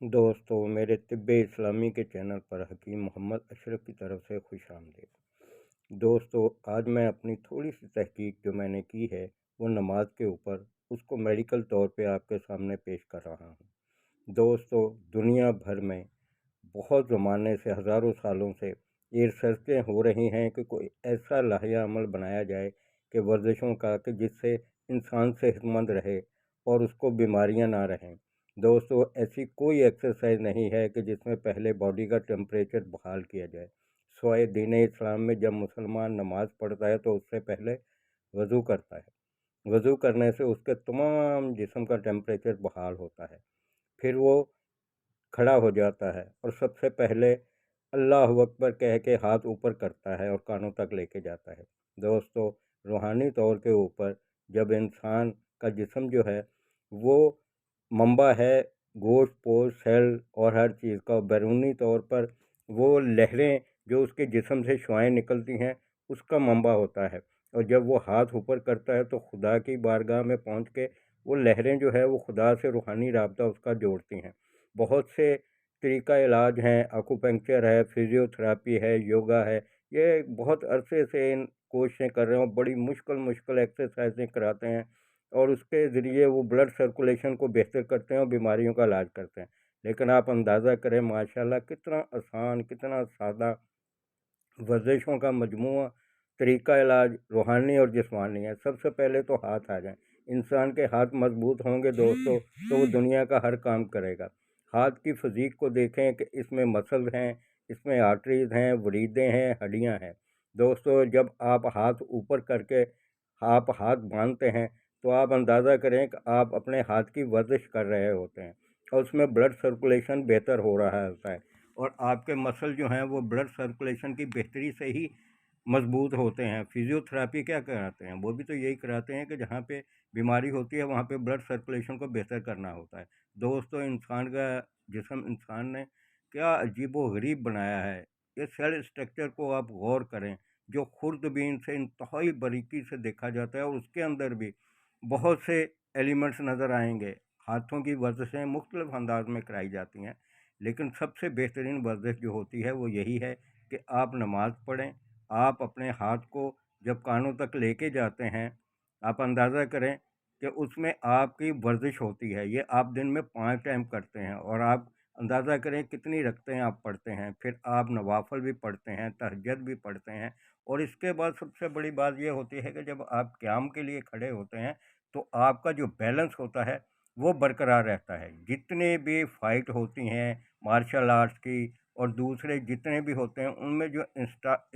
दोस्तों, मेरे तिब्बे इस्लामी के चैनल पर हकीम मोहम्मद अशरफ की तरफ से खुशामदीद। दोस्तों, आज मैं अपनी थोड़ी-सी तहकीक जो मैंने की है, वो नमाज के ऊपर, उसको मेडिकल तौर पे आपके सामने पेश कर रहा हूँ। दोस्तों, दुनिया भर में बहुत ज़माने से, हज़ारों सालों से ये रिसर्चें हो रही हैं कि कोई ऐसा लाहिया अमल बनाया जाए कि वर्जिशों का, कि जिससे इंसान सेहतमंद रहे और उसको बीमारियां ना रहें। दोस्तों, ऐसी कोई एक्सरसाइज नहीं है कि जिसमें पहले बॉडी का टेम्परेचर बहाल किया जाए। सिवाय दीन इस्लाम में जब मुसलमान नमाज पढ़ता है तो उससे पहले वज़ू करता है। वज़ू करने से उसके तमाम जिस्म का टेम्परेचर बहाल होता है। फिर वो खड़ा हो जाता है और सबसे पहले अल्लाह अकबर कह के हाथ ऊपर करता है और कानों तक लेके जाता है। दोस्तों, रूहानी तौर के ऊपर जब इंसान का जिस्म जो है वो मंबा है गोश्त पोस्ट सेल और हर चीज़ का, बैरूनी तौर पर वो लहरें जो उसके जिस्म से शुआएं निकलती हैं उसका मंबा होता है। और जब वो हाथ ऊपर करता है तो खुदा की बारगाह में पहुंच के वो लहरें जो है वो खुदा से रूहानी राब्ता उसका जोड़ती हैं। बहुत से तरीका इलाज हैं, एक्यूपंक्चर है, फिजियोथेरापी है, योगा है। ये बहुत अरसे से इन कोशिशें कर रहे हैं और बड़ी मुश्किल मुश्किल एक्सरसाइजें कराते हैं और उसके ज़रिए वो ब्लड सर्कुलेशन को बेहतर करते हैं और बीमारियों का इलाज करते हैं। लेकिन आप अंदाज़ा करें माशाल्लाह कितना आसान, कितना सादा वर्जिशों का मजमूआ, तरीका इलाज रूहानी और जिस्मानी है। सबसे पहले तो हाथ आ जाएं। इंसान के हाथ मजबूत होंगे दोस्तों तो वो दुनिया का हर काम करेगा। हाथ की फिज़ीक को देखें कि इसमें मसल्स हैं, इसमें आर्टरीज हैं, वरीदें हैं, हड्डियां हैं। दोस्तों, जब आप हाथ ऊपर करके आप हाथ बांधते हैं तो आप अंदाज़ा करें कि आप अपने हाथ की वर्जिश कर रहे होते हैं और उसमें ब्लड सर्कुलेशन बेहतर हो रहा होता है और आपके मसल जो हैं वो ब्लड सर्कुलेशन की बेहतरी से ही मजबूत होते हैं। फिजियोथेरापी क्या कराते हैं? वो भी तो यही कराते हैं कि जहाँ पे बीमारी होती है वहाँ पे ब्लड सर्कुलेशन को बेहतर करना होता है। दोस्तों, इंसान का जिस्म इंसान ने क्या अजीबो गरीब बनाया है। ये सेल स्ट्रक्चर को आप गौर करें, जो खुर्दबीन से इंतहाई बारीकी से देखा जाता है और उसके अंदर भी बहुत से एलिमेंट्स नज़र आएंगे। हाथों की वर्जिशें मुख्तलिफ अंदाज में कराई जाती हैं, लेकिन सबसे बेहतरीन वर्जिश जो होती है वो यही है कि आप नमाज़ पढ़ें। आप अपने हाथ को जब कानों तक लेके जाते हैं, आप अंदाज़ा करें कि उसमें आपकी वर्जिश होती है। ये आप दिन में 5 टाइम करते हैं और आप अंदाज़ा करें कितनी रकतें आप पढ़ते हैं। फिर आप नवाफ़िल भी पढ़ते हैं, तहज्जुद भी पढ़ते हैं और इसके बाद सबसे बड़ी बात ये होती है कि जब आप क़याम के लिए खड़े होते हैं तो आपका जो बैलेंस होता है वो बरकरार रहता है। जितने भी फ़ाइट होती हैं मार्शल आर्ट्स की और दूसरे जितने भी होते हैं उनमें जो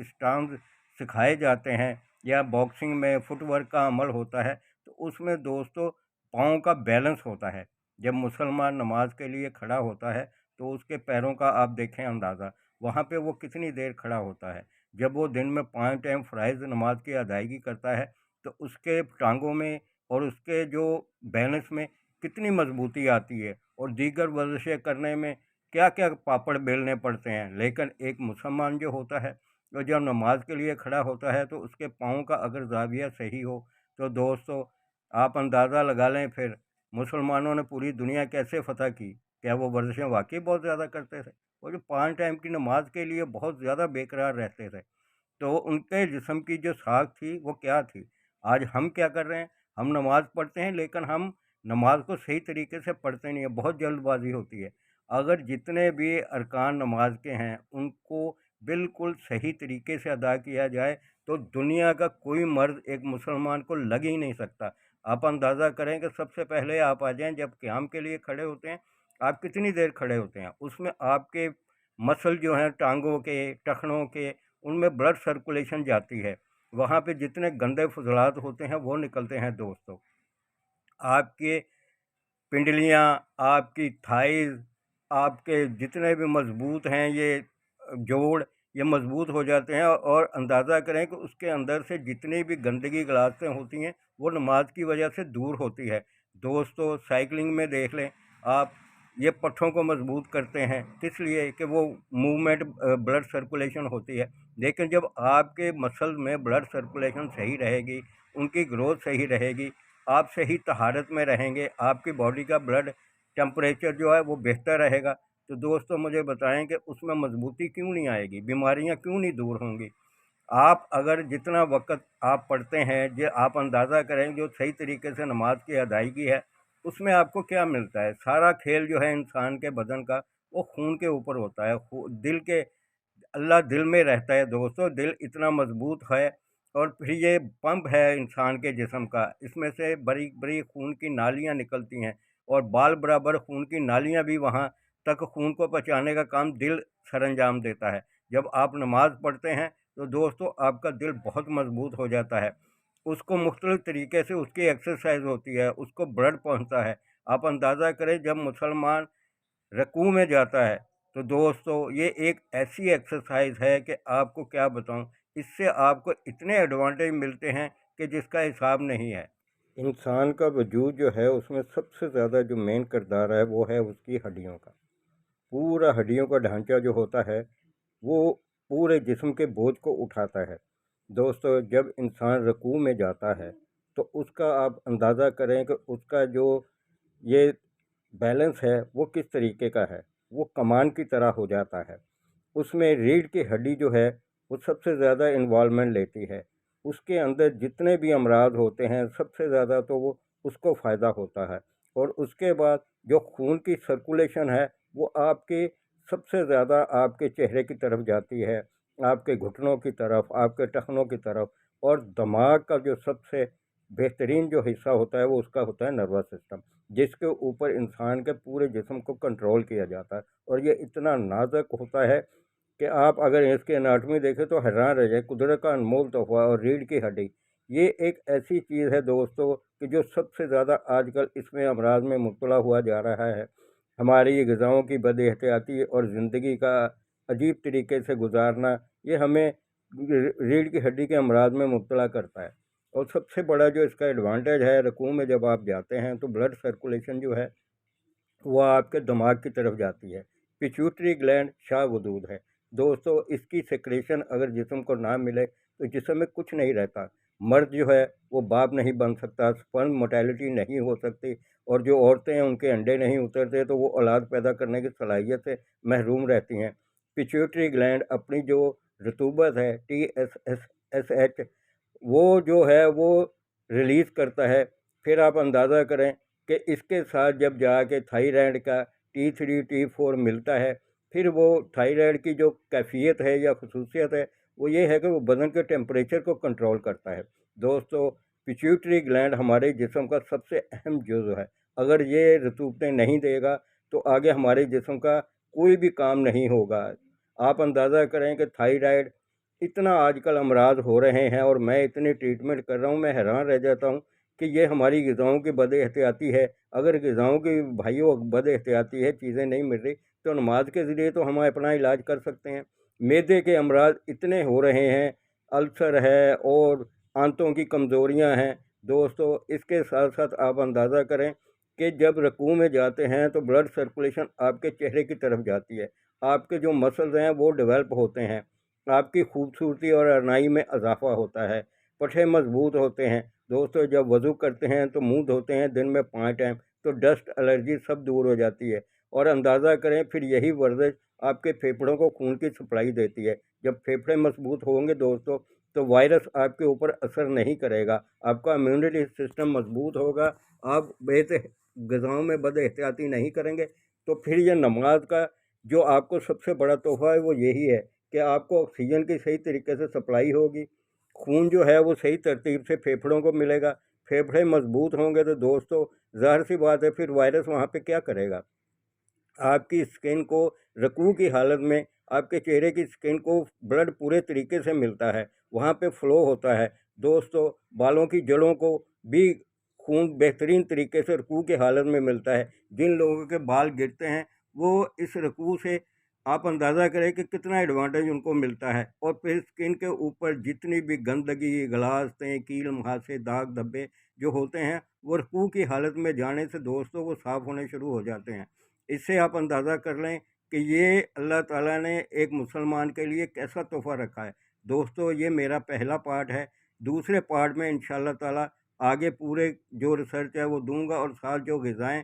स्टांस सिखाए जाते हैं या बॉक्सिंग में फुटवर्क का अमल होता है तो उसमें दोस्तों पाँव का बैलेंस होता है। जब मुसलमान नमाज के लिए खड़ा होता है तो उसके पैरों का आप देखें अंदाज़ा, वहाँ पे वो कितनी देर खड़ा होता है। जब वो दिन में 5 टाइम फ़राइज़ नमाज की अदायगी करता है तो उसके टांगों में और उसके जो बैलेंस में कितनी मजबूती आती है और दीगर वर्जिशें करने में क्या क्या पापड़ बेलने पड़ते हैं। लेकिन एक मुसलमान जो होता है तो जब नमाज के लिए खड़ा होता है तो उसके पाँव का अगर जाविया सही हो तो दोस्तों आप अंदाज़ा लगा लें फिर मुसलमानों ने पूरी दुनिया कैसे फ़तह की। क्या वो वर्जिशें वाकई बहुत ज़्यादा करते थे? वो जो 5 टाइम की नमाज के लिए बहुत ज़्यादा बेकरार रहते थे। तो उनके जिस्म की जो साख थी वो क्या थी? आज हम क्या कर रहे हैं? हम नमाज़ पढ़ते हैं लेकिन हम नमाज को सही तरीके से पढ़ते नहीं हैं, बहुत जल्दबाजी होती है। अगर जितने भी अरकान नमाज के हैं उनको बिल्कुल सही तरीके से अदा किया जाए तो दुनिया का कोई मर्द एक मुसलमान को लग ही नहीं सकता। आप अंदाज़ा करें कि सबसे पहले आप आ जाएं जब क़याम के लिए खड़े होते हैं, आप कितनी देर खड़े होते हैं? उसमें आपके मसल जो हैं टांगों के, टखनों के, उनमें ब्लड सर्कुलेशन जाती है। वहाँ पे जितने गंदे फुजलात होते हैं वो निकलते हैं दोस्तों। आपके पिंडलियाँ, आपकी थाइज़, आपके जितने भी मज़बूत हैं ये जोड़, ये मज़बूत हो जाते हैं और अंदाज़ा करें कि उसके अंदर से जितनी भी गंदगी गलाज़तें होती हैं वो नमाज की वजह से दूर होती है। दोस्तों, साइकिलिंग में देख लें आप, ये पट्ठों को मज़बूत करते हैं किस लिए कि वो मूवमेंट ब्लड सर्कुलेशन होती है। लेकिन जब आपके मसल्स में ब्लड सर्कुलेशन सही रहेगी, उनकी ग्रोथ सही रहेगी, आप सही तहारत में रहेंगे, आपकी बॉडी का ब्लड टेम्परेचर जो है वो बेहतर रहेगा। तो दोस्तों मुझे बताएं कि उसमें मजबूती क्यों नहीं आएगी, बीमारियां क्यों नहीं दूर होंगी। आप अगर जितना वक़्त आप पढ़ते हैं, जो आप अंदाज़ा करें जो सही तरीके से नमाज की अदायगी है, उसमें आपको क्या मिलता है। सारा खेल जो है इंसान के बदन का, वो खून के ऊपर होता है। दिल के, अल्लाह दिल में रहता है दोस्तों। दिल इतना मजबूत है, और फिर ये पंप है इंसान के जिस्म का, इसमें से बड़ी बड़ी खून की नालियाँ निकलती हैं, और बाल बराबर खून की नालियाँ भी वहाँ तक खून को पहुँचाने का काम दिल सरअंजाम देता है। जब आप नमाज़ पढ़ते हैं तो दोस्तों आपका दिल बहुत मजबूत हो जाता है। उसको मुख्तलिफ तरीके से उसकी एक्सरसाइज होती है, उसको ब्लड पहुँचता है। आप अंदाज़ा करें जब मुसलमान रकू में जाता है, तो दोस्तों ये एक ऐसी एक्सरसाइज है कि आपको क्या बताऊं, इससे आपको इतने एडवांटेज मिलते हैं कि जिसका हिसाब नहीं है। इंसान का वजूद जो है उसमें सबसे ज़्यादा जो मेन किरदार है वो है उसकी हड्डियों का। पूरा हड्डियों का ढांचा जो होता है वो पूरे जिस्म के बोझ को उठाता है। दोस्तों जब इंसान रकू में जाता है तो उसका आप अंदाज़ा करें कि उसका जो ये बैलेंस है वो किस तरीके का है। वो कमान की तरह हो जाता है। उसमें रीढ़ की हड्डी जो है वो सबसे ज़्यादा इन्वॉल्वमेंट लेती है। उसके अंदर जितने भी अमराज होते हैं सबसे ज़्यादा तो वो उसको फ़ायदा होता है। और उसके बाद जो खून की सर्कुलेशन है वो आपके सबसे ज़्यादा आपके चेहरे की तरफ जाती है, आपके घुटनों की तरफ, आपके टखनों की तरफ। और दिमाग का जो सबसे बेहतरीन जो हिस्सा होता है वो उसका होता है नर्वस सिस्टम, जिसके ऊपर इंसान के पूरे जिस्म को कंट्रोल किया जाता है। और ये इतना नाजुक होता है कि आप अगर इसकी एनाटॉमी देखें तो हैरान रह जाए। कुदरत का अनमोल तोहफा। और रीढ़ की हड्डी ये एक ऐसी चीज़ है दोस्तों कि जो सबसे ज़्यादा आजकल इसमें अमराज में मुब्तला हुआ जा रहा है। हमारी ग़िज़ाओं की बदएहतियाती और ज़िंदगी का अजीब तरीके से गुजारना, ये हमें रीढ़ की हड्डी के अमराज में मुब्तला करता है। और सबसे बड़ा जो इसका एडवांटेज है, रकूँ में जब आप जाते हैं तो ब्लड सर्कुलेशन जो है वो आपके दिमाग की तरफ जाती है। पिट्यूटरी ग्लैंड शाहबलूत है दोस्तों। इसकी सेक्रेशन अगर जिस्म को ना मिले तो जिस्म में कुछ नहीं रहता। मर्द जो है वो बाप नहीं बन सकता, स्पर्म मोटेलिटी नहीं हो सकती, और जो औरतें हैं उनके अंडे नहीं उतरते, तो वो औलाद पैदा करने की सलाहियत से महरूम रहती हैं। पिट्यूटरी ग्लैंड अपनी जो रतूबत है TSH वो जो है वो रिलीज़ करता है। फिर आप अंदाज़ा करें कि इसके साथ जब जाके थायराइड का T3 T4 मिलता है, फिर वो थायराइड की जो कैफियत है या खसूसियत है वो ये है कि वो बदन के टेम्परेचर को कंट्रोल करता है। दोस्तों पिट्यूटरी ग्लैंड हमारे जिस्म का सबसे अहम जुज़्व है। अगर ये रतूबतें नहीं देगा तो आगे हमारे जिस्म का कोई भी काम नहीं होगा। आप अंदाज़ा करें कि थायराइड इतना आजकल अमराज हो रहे हैं और मैं इतनी ट्रीटमेंट कर रहा हूँ, मैं हैरान रह जाता हूँ कि ये हमारी ग़िज़ाओं की बदएहतियाती है। अगर ग़िज़ाओं की भाइयों बदएहतियाती है, चीज़ें नहीं मिल रही, तो नमाज के ज़रिए तो हम अपना इलाज कर सकते हैं। मैदे के अमराज इतने हो रहे हैं, अल्सर है और आंतों की कमज़ोरियाँ हैं। दोस्तों इसके साथ साथ आप अंदाज़ा करें कि जब रकूँ में जाते हैं तो ब्लड सर्कुलेशन आपके चेहरे की तरफ जाती है। आपके जो मसल्स हैं वो डेवलप होते हैं, आपकी खूबसूरती और अरनाई में इजाफ़ा होता है, पट्टे मज़बूत होते हैं। दोस्तों जब वज़ू करते हैं तो मुंह धोते हैं दिन में 5 टाइम, तो डस्ट एलर्जी सब दूर हो जाती है। और अंदाज़ा करें फिर यही वर्जिश आपके फेफड़ों को खून की सप्लाई देती है। जब फेफड़े मजबूत होंगे दोस्तों तो वायरस आपके ऊपर असर नहीं करेगा, आपका इम्यूनिटी सिस्टम मजबूत होगा, आप ग़िज़ाओं में बदएहतियाती नहीं करेंगे। तो फिर ये नमाज का जो आपको सबसे बड़ा तोहफ़ा है वो यही है कि आपको ऑक्सीजन की सही तरीके से सप्लाई होगी, खून जो है वो सही तरतीब से फेफड़ों को मिलेगा। फेफड़े मजबूत होंगे तो दोस्तों ज़ाहिर सी बात है फिर वायरस वहाँ पे क्या करेगा। आपकी स्किन को रकू की हालत में आपके चेहरे की स्किन को ब्लड पूरे तरीके से मिलता है, वहाँ पे फ़्लो होता है। दोस्तों बालों की जड़ों को भी खून बेहतरीन तरीके से रकू की हालत में मिलता है। जिन लोगों के बाल गिरते हैं वो इस रकू से आप अंदाज़ा करें कि कितना एडवांटेज उनको मिलता है। और फिर स्किन के ऊपर जितनी भी गंदगी, गलासतें, कील मुहासे, दाग धब्बे जो होते हैं वो रकू की हालत में जाने से दोस्तों वो साफ़ होने शुरू हो जाते हैं। इससे आप अंदाज़ा कर लें कि ये अल्लाह ताला ने एक मुसलमान के लिए कैसा तोहफ़ा रखा है। दोस्तों ये मेरा पहला पार्ट है। दूसरे पार्ट में इंशाअल्लाह ताला आगे पूरे जो रिसर्च है वो दूंगा, और साथ जो ग़िज़ाएँ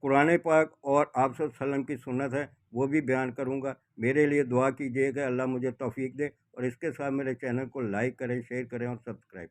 कुरान पाक और आप सल्लम की सुन्नत है वो भी बयान करूँगा। मेरे लिए दुआ कीजिएगा, अल्लाह मुझे तौफीक दे। और इसके साथ मेरे चैनल को लाइक करें, शेयर करें और सब्सक्राइब करें।